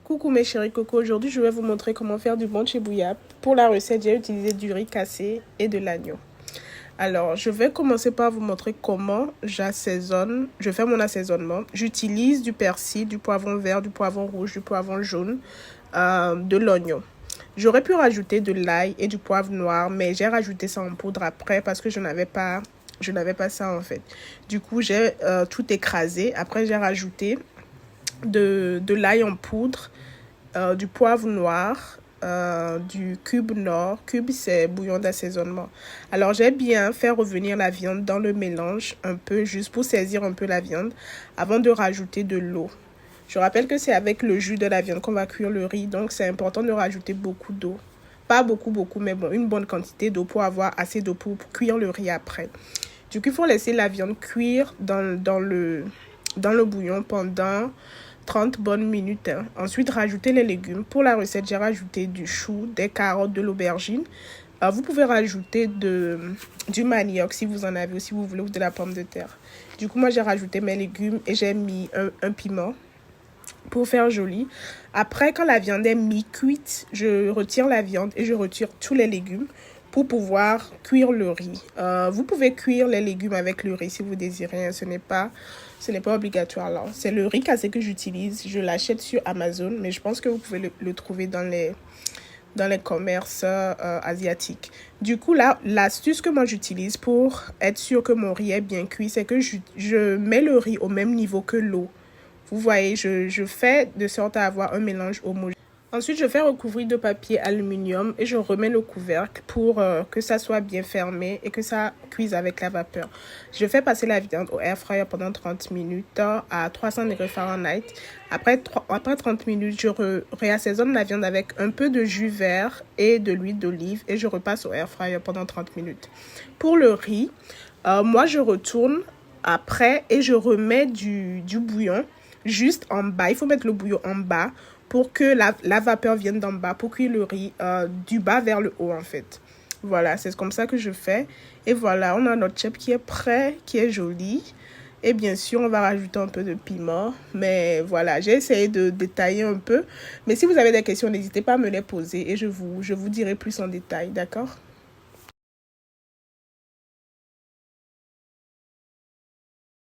Coucou mes chéris coco, aujourd'hui je vais vous montrer comment faire du bon chibouya. Pour la recette, j'ai utilisé du riz cassé et de l'agneau. Alors, je vais commencer par vous montrer comment j'assaisonne. Je fais mon assaisonnement. J'utilise du persil, du poivron vert, du poivron rouge, du poivron jaune, de l'oignon. J'aurais pu rajouter de l'ail et du poivre noir, mais j'ai rajouté ça en poudre après parce que je n'avais pas ça en fait. Du coup, j'ai tout écrasé. Après, j'ai rajouté de l'ail en poudre, du poivre noir, du cube nord. Cube, c'est bouillon d'assaisonnement. Alors, j'ai bien fait revenir la viande dans le mélange un peu, juste pour saisir un peu la viande, avant de rajouter de l'eau. Je rappelle que c'est avec le jus de la viande qu'on va cuire le riz, donc c'est important de rajouter beaucoup d'eau. Pas beaucoup, mais bon, une bonne quantité d'eau pour avoir assez d'eau pour cuire le riz après. Du coup, il faut laisser la viande cuire dans le bouillon pendant 30 bonnes minutes. Ensuite, rajouter les légumes. Pour la recette, j'ai rajouté du chou, des carottes, de l'aubergine. Vous pouvez rajouter du manioc si vous en avez ou si vous voulez, ou de la pomme de terre. Du coup, moi, j'ai rajouté mes légumes et j'ai mis un piment pour faire joli. Après, quand la viande est mi-cuite, je retire la viande et je retire tous les légumes pour pouvoir cuire le riz. Vous pouvez cuire les légumes avec le riz si vous désirez. Ce n'est pas obligatoire là. C'est le riz cassé que j'utilise. Je l'achète sur Amazon, mais je pense que vous pouvez le trouver dans les commerces asiatiques. Du coup, là, l'astuce que moi j'utilise pour être sûr que mon riz est bien cuit, c'est que je mets le riz au même niveau que l'eau. Vous voyez, je fais de sorte à avoir un mélange homogène. Ensuite, je fais recouvrir de papier aluminium et je remets le couvercle pour que ça soit bien fermé et que ça cuise avec la vapeur. Je fais passer la viande au air fryer pendant 30 minutes à 300 degrés Fahrenheit. Après 30 minutes, je réassaisonne la viande avec un peu de jus vert et de l'huile d'olive et je repasse au air fryer pendant 30 minutes. Pour le riz, moi je retourne après et je remets du bouillon juste en bas. Il faut mettre le bouillon en bas pour que la vapeur vienne d'en bas, pour cuire le riz du bas vers le haut en fait. Voilà, c'est comme ça que je fais. Et voilà, on a notre chip qui est prêt, qui est joli. Et bien sûr, on va rajouter un peu de piment. Mais voilà, j'ai essayé de détailler un peu. Mais si vous avez des questions, n'hésitez pas à me les poser et je vous dirai plus en détail, d'accord ?